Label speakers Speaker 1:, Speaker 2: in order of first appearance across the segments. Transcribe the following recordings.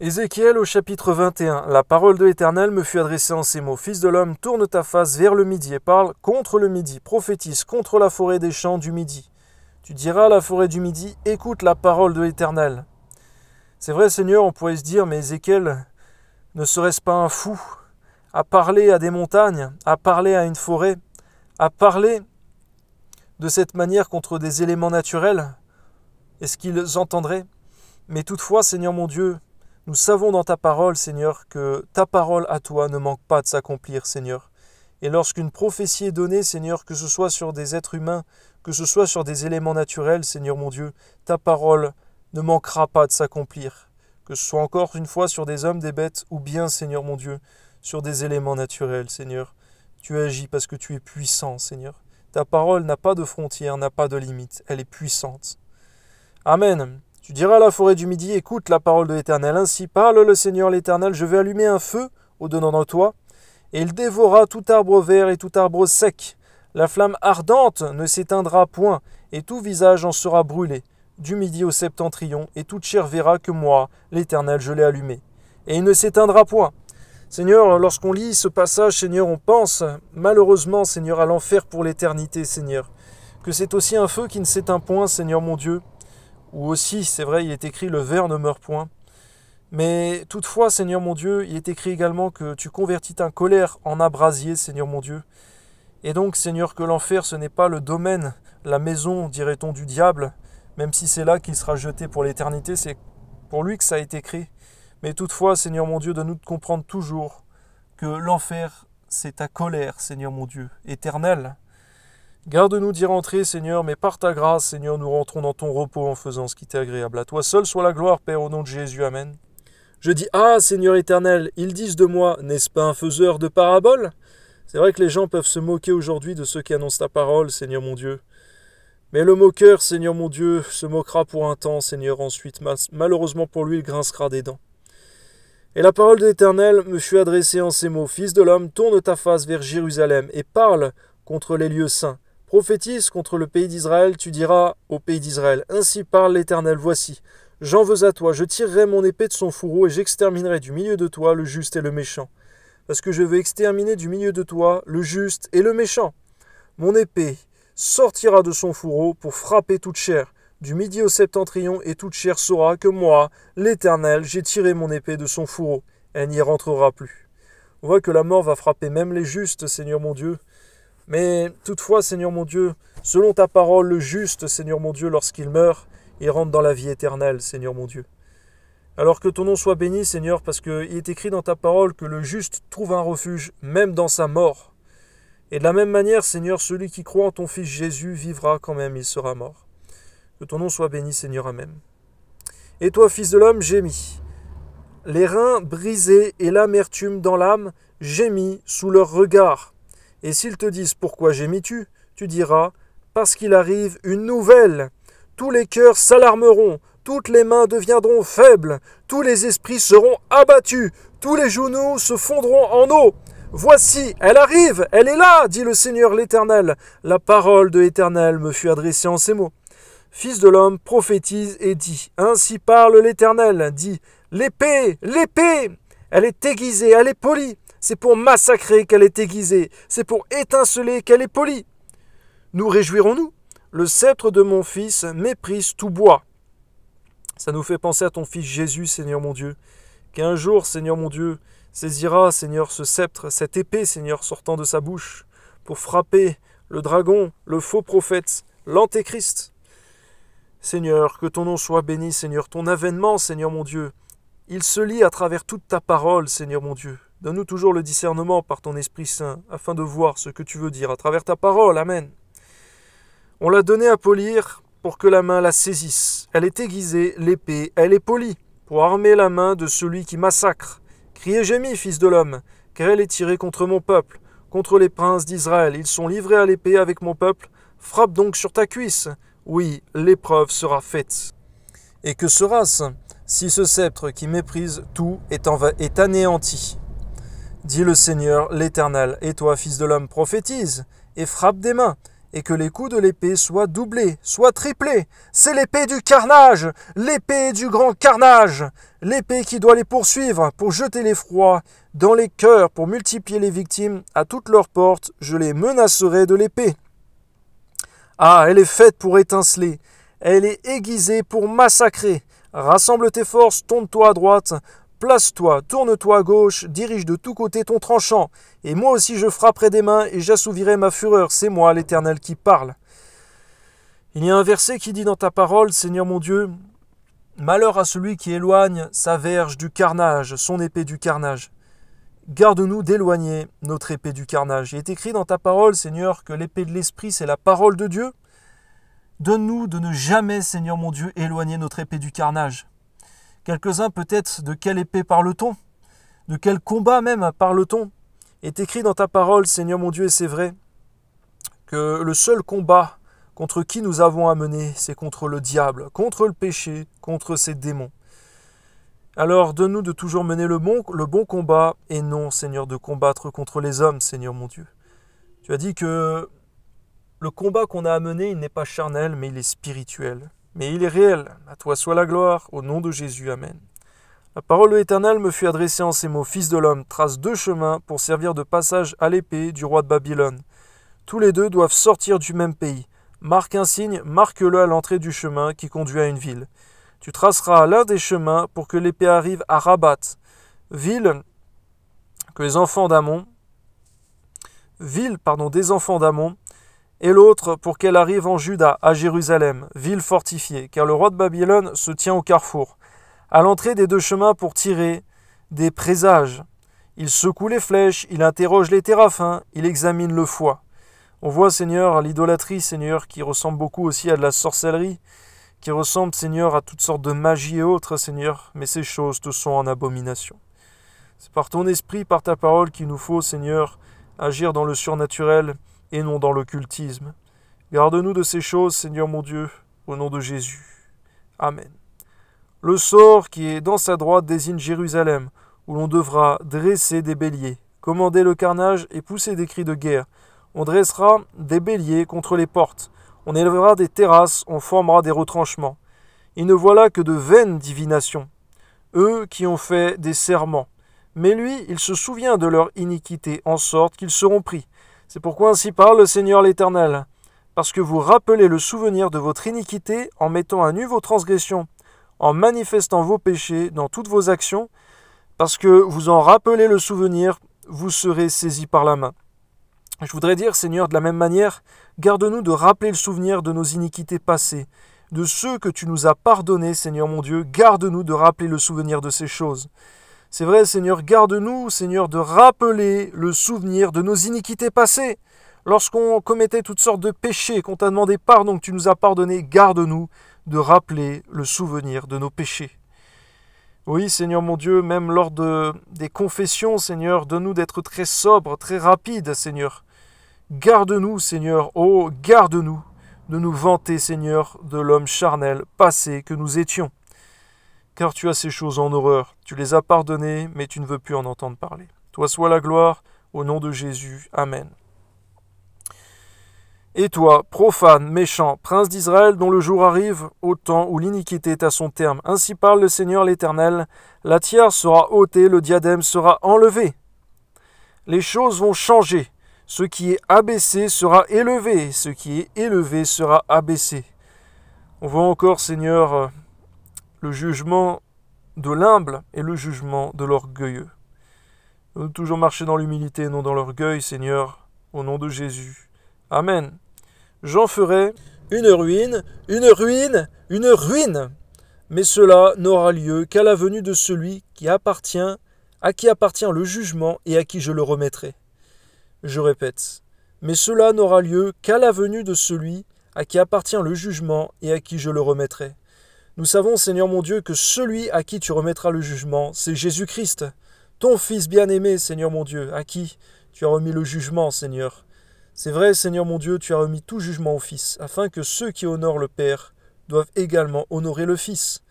Speaker 1: Ézéchiel au chapitre 21. La parole de l'Éternel me fut adressée en ces mots. Fils de l'homme, tourne ta face vers le midi et parle contre le midi. Prophétise contre la forêt des champs du midi. Tu diras à la forêt du midi, écoute la parole de l'Éternel. C'est vrai, Seigneur, on pourrait se dire, mais Ézéchiel, ne serait-ce pas un fou à parler à des montagnes, à parler à une forêt, à parler de cette manière contre des éléments naturels? Est-ce qu'ils entendraient? Mais toutefois, Seigneur mon Dieu, nous savons dans ta parole, Seigneur, que ta parole à toi ne manque pas de s'accomplir, Seigneur. Et lorsqu'une prophétie est donnée, Seigneur, que ce soit sur des êtres humains, que ce soit sur des éléments naturels, Seigneur mon Dieu, ta parole ne manquera pas de s'accomplir. Que ce soit encore une fois sur des hommes, des bêtes, ou bien, Seigneur mon Dieu, sur des éléments naturels, Seigneur. Tu agis parce que tu es puissant, Seigneur. Ta parole n'a pas de frontières, n'a pas de limites, elle est puissante. Amen. Tu diras à la forêt du midi, écoute la parole de l'Éternel. Ainsi parle le Seigneur l'Éternel, je vais allumer un feu au-dedans de toi, et il dévorera tout arbre vert et tout arbre sec. La flamme ardente ne s'éteindra point, et tout visage en sera brûlé, du midi au septentrion, et toute chair verra que moi, l'Éternel, je l'ai allumé. Et il ne s'éteindra point. Seigneur, lorsqu'on lit ce passage, Seigneur, on pense malheureusement, Seigneur, à l'enfer pour l'éternité, Seigneur. Que c'est aussi un feu qui ne s'éteint point, Seigneur mon Dieu. Ou aussi, c'est vrai, il est écrit « le ver ne meurt point ». Mais toutefois, Seigneur mon Dieu, il est écrit également que tu convertis ta colère en abrasier, Seigneur mon Dieu. Et donc, Seigneur, que l'enfer, ce n'est pas le domaine, la maison, dirait-on, du diable, même si c'est là qu'il sera jeté pour l'éternité, c'est pour lui que ça a été écrit. Mais toutefois, Seigneur mon Dieu, donne-nous de comprendre toujours que l'enfer, c'est ta colère, Seigneur mon Dieu, éternelle. Garde-nous d'y rentrer, Seigneur, mais par ta grâce, Seigneur, nous rentrons dans ton repos en faisant ce qui t'est agréable. À toi seul soit la gloire, Père, au nom de Jésus. Amen. Je dis, ah, Seigneur éternel, ils disent de moi, n'est-ce pas un faiseur de paraboles? C'est vrai que les gens peuvent se moquer aujourd'hui de ceux qui annoncent ta parole, Seigneur mon Dieu. Mais le moqueur, Seigneur mon Dieu, se moquera pour un temps, Seigneur, ensuite, malheureusement pour lui, il grincera des dents. Et la parole de l'Éternel me fut adressée en ces mots. Fils de l'homme, tourne ta face vers Jérusalem et parle contre les lieux saints. Prophétise contre le pays d'Israël, tu diras au pays d'Israël, ainsi parle l'Éternel, voici, j'en veux à toi, je tirerai mon épée de son fourreau et j'exterminerai du milieu de toi le juste et le méchant. Parce que je veux exterminer du milieu de toi le juste et le méchant. Mon épée sortira de son fourreau pour frapper toute chair, du midi au septentrion, et toute chair saura que moi, l'Éternel, j'ai tiré mon épée de son fourreau. Elle n'y rentrera plus. On voit que la mort va frapper même les justes, Seigneur mon Dieu. Mais toutefois, Seigneur mon Dieu, selon ta parole, le juste, Seigneur mon Dieu, lorsqu'il meurt, il rentre dans la vie éternelle, Seigneur mon Dieu. Alors que ton nom soit béni, Seigneur, parce qu'il est écrit dans ta parole que le juste trouve un refuge, même dans sa mort. Et de la même manière, Seigneur, celui qui croit en ton Fils Jésus vivra quand même, il sera mort. Que ton nom soit béni, Seigneur, Amen. Et toi, Fils de l'homme, gémis. Les reins brisés et l'amertume dans l'âme, gémis sous leur regard. Et s'ils te disent « Pourquoi gémis-tu » tu diras « Parce qu'il arrive une nouvelle. Tous les cœurs s'alarmeront, toutes les mains deviendront faibles, tous les esprits seront abattus, tous les genoux se fondront en eau. Voici, elle arrive, elle est là, dit le Seigneur l'Éternel. La parole de l'Éternel me fut adressée en ces mots. Fils de l'homme, prophétise et dit, ainsi parle l'Éternel, dit, l'épée, l'épée, elle est aiguisée, elle est polie. C'est pour massacrer qu'elle est aiguisée, c'est pour étinceler qu'elle est polie. Nous réjouirons-nous? Le sceptre de mon fils méprise tout bois. Ça nous fait penser à ton fils Jésus, Seigneur mon Dieu, qu'un jour, Seigneur mon Dieu, saisira, Seigneur, ce sceptre, cette épée, Seigneur, sortant de sa bouche, pour frapper le dragon, le faux prophète, l'antéchrist. Seigneur, que ton nom soit béni, Seigneur, ton avènement, Seigneur mon Dieu, il se lit à travers toute ta parole, Seigneur mon Dieu. Donne-nous toujours le discernement par ton Esprit Saint, afin de voir ce que tu veux dire à travers ta parole. Amen. On l'a donnée à polir pour que la main la saisisse. Elle est aiguisée, l'épée, elle est polie, pour armer la main de celui qui massacre. Criez gémis, fils de l'homme, car elle est tirée contre mon peuple, contre les princes d'Israël. Ils sont livrés à l'épée avec mon peuple. Frappe donc sur ta cuisse. Oui, l'épreuve sera faite. Et que sera-ce si ce sceptre qui méprise tout est anéanti? Dit le Seigneur l'Éternel, et toi, fils de l'homme, prophétise, et frappe des mains, et que les coups de l'épée soient doublés, soient triplés. C'est l'épée du carnage, l'épée du grand carnage, l'épée qui doit les poursuivre pour jeter l'effroi dans les cœurs, pour multiplier les victimes à toutes leurs portes. Je les menacerai de l'épée. Ah, elle est faite pour étinceler, elle est aiguisée pour massacrer. Rassemble tes forces, tourne-toi à droite, place-toi, tourne-toi à gauche, dirige de tous côtés ton tranchant, et moi aussi je frapperai des mains et j'assouvirai ma fureur. C'est moi, l'Éternel, qui parle. Il y a un verset qui dit dans ta parole, Seigneur mon Dieu, malheur à celui qui éloigne sa verge du carnage, son épée du carnage. Garde-nous d'éloigner notre épée du carnage. Il est écrit dans ta parole, Seigneur, que l'épée de l'Esprit, c'est la parole de Dieu. Donne-nous de ne jamais, Seigneur mon Dieu, éloigner notre épée du carnage. Quelques-uns peut-être, de quelle épée parle-t-on? De quel combat même parle-t-on? Il est écrit dans ta parole, Seigneur mon Dieu, et c'est vrai, que le seul combat contre qui nous avons à mener, c'est contre le diable, contre le péché, contre ses démons. Alors donne-nous de toujours mener le bon combat, et non, Seigneur, de combattre contre les hommes, Seigneur mon Dieu. Tu as dit que le combat qu'on a à mener, il n'est pas charnel, mais il est spirituel. Mais il est réel. À toi soit la gloire, au nom de Jésus. Amen. La parole de l'Éternel me fut adressée en ces mots. Fils de l'homme, trace 2 chemins pour servir de passage à l'épée du roi de Babylone. Tous les 2 doivent sortir du même pays. Marque un signe, marque-le à l'entrée du chemin qui conduit à une ville. Tu traceras l'un des chemins pour que l'épée arrive à Rabat, ville des enfants d'Ammon, et l'autre pour qu'elle arrive en Juda, à Jérusalem, ville fortifiée, car le roi de Babylone se tient au carrefour, à l'entrée des 2 chemins pour tirer des présages. Il secoue les flèches, il interroge les téraphins, il examine le foie. On voit, Seigneur, l'idolâtrie, Seigneur, qui ressemble beaucoup aussi à de la sorcellerie, qui ressemble, Seigneur, à toutes sortes de magie et autres, Seigneur, mais ces choses te sont en abomination. C'est par ton esprit, par ta parole qu'il nous faut, Seigneur, agir dans le surnaturel et non dans l'occultisme. Garde-nous de ces choses, Seigneur mon Dieu, au nom de Jésus. Amen. Le sort qui est dans sa droite désigne Jérusalem, où l'on devra dresser des béliers, commander le carnage et pousser des cris de guerre. On dressera des béliers contre les portes, on élèvera des terrasses, on formera des retranchements. Il ne voit là que de vaines divinations, eux qui ont fait des serments. Mais lui, il se souvient de leur iniquité, en sorte qu'ils seront pris. C'est pourquoi ainsi parle le Seigneur l'Éternel, parce que vous rappelez le souvenir de votre iniquité en mettant à nu vos transgressions, en manifestant vos péchés dans toutes vos actions, parce que vous en rappelez le souvenir, vous serez saisis par la main. Je voudrais dire, Seigneur, de la même manière, garde-nous de rappeler le souvenir de nos iniquités passées, de ceux que tu nous as pardonnés, Seigneur mon Dieu, garde-nous de rappeler le souvenir de ces choses. C'est vrai, Seigneur, garde-nous, Seigneur, de rappeler le souvenir de nos iniquités passées. Lorsqu'on commettait toutes sortes de péchés, qu'on t'a demandé pardon, que tu nous as pardonné, garde-nous de rappeler le souvenir de nos péchés. Oui, Seigneur mon Dieu, même lors des confessions, Seigneur, donne-nous d'être très sobres, très rapides, Seigneur. Garde-nous, Seigneur, oh, garde-nous de nous vanter, Seigneur, de l'homme charnel passé que nous étions. Car tu as ces choses en horreur, tu les as pardonnées, mais tu ne veux plus en entendre parler. Toi soit la gloire, au nom de Jésus. Amen. Et toi, profane, méchant, prince d'Israël, dont le jour arrive, au temps où l'iniquité est à son terme. Ainsi parle le Seigneur l'Éternel, la tiare sera ôtée, le diadème sera enlevé. Les choses vont changer. Ce qui est abaissé sera élevé, ce qui est élevé sera abaissé. On voit encore, Seigneur, le jugement de l'humble et le jugement de l'orgueilleux. Nous devons toujours marcher dans l'humilité et non dans l'orgueil, Seigneur, au nom de Jésus. Amen. J'en ferai une ruine, une ruine, une ruine. Mais cela n'aura lieu qu'à la venue de celui à qui appartient le jugement et à qui je le remettrai. Je répète, mais cela n'aura lieu qu'à la venue de celui à qui appartient le jugement et à qui je le remettrai. Nous savons, Seigneur mon Dieu, que celui à qui tu remettras le jugement, c'est Jésus-Christ, ton Fils bien-aimé, Seigneur mon Dieu, à qui tu as remis le jugement, Seigneur. C'est vrai, Seigneur mon Dieu, tu as remis tout jugement au Fils, afin que ceux qui honorent le Père doivent également honorer le Fils.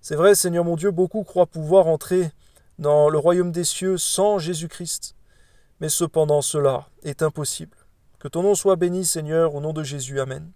Speaker 1: C'est vrai, Seigneur mon Dieu, beaucoup croient pouvoir entrer dans le royaume des cieux sans Jésus-Christ. Mais cependant cela est impossible, Que ton nom soit béni, Seigneur, au nom de Jésus. Amen.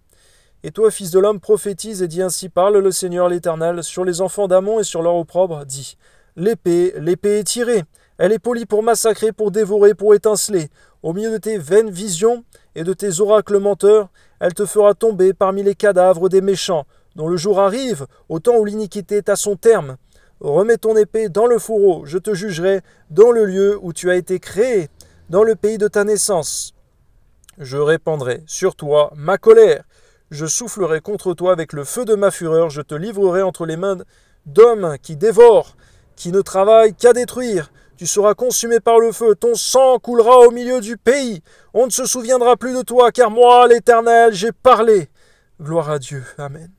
Speaker 1: Et toi, fils de l'homme, prophétise et dis ainsi, parle le Seigneur l'Éternel, sur les enfants d'Amon et sur leur opprobre, dis, l'épée est tirée, elle est polie pour massacrer, pour dévorer, pour étinceler. Au milieu de tes vaines visions et de tes oracles menteurs, elle te fera tomber parmi les cadavres des méchants, dont le jour arrive, au temps où l'iniquité est à son terme. Remets ton épée dans le fourreau, je te jugerai dans le lieu où tu as été créé, dans le pays de ta naissance. Je répandrai sur toi ma colère. Je soufflerai contre toi avec le feu de ma fureur, je te livrerai entre les mains d'hommes qui dévorent, qui ne travaillent qu'à détruire. Tu seras consumé par le feu, ton sang coulera au milieu du pays. On ne se souviendra plus de toi, car moi, l'Éternel, j'ai parlé. Gloire à Dieu. Amen.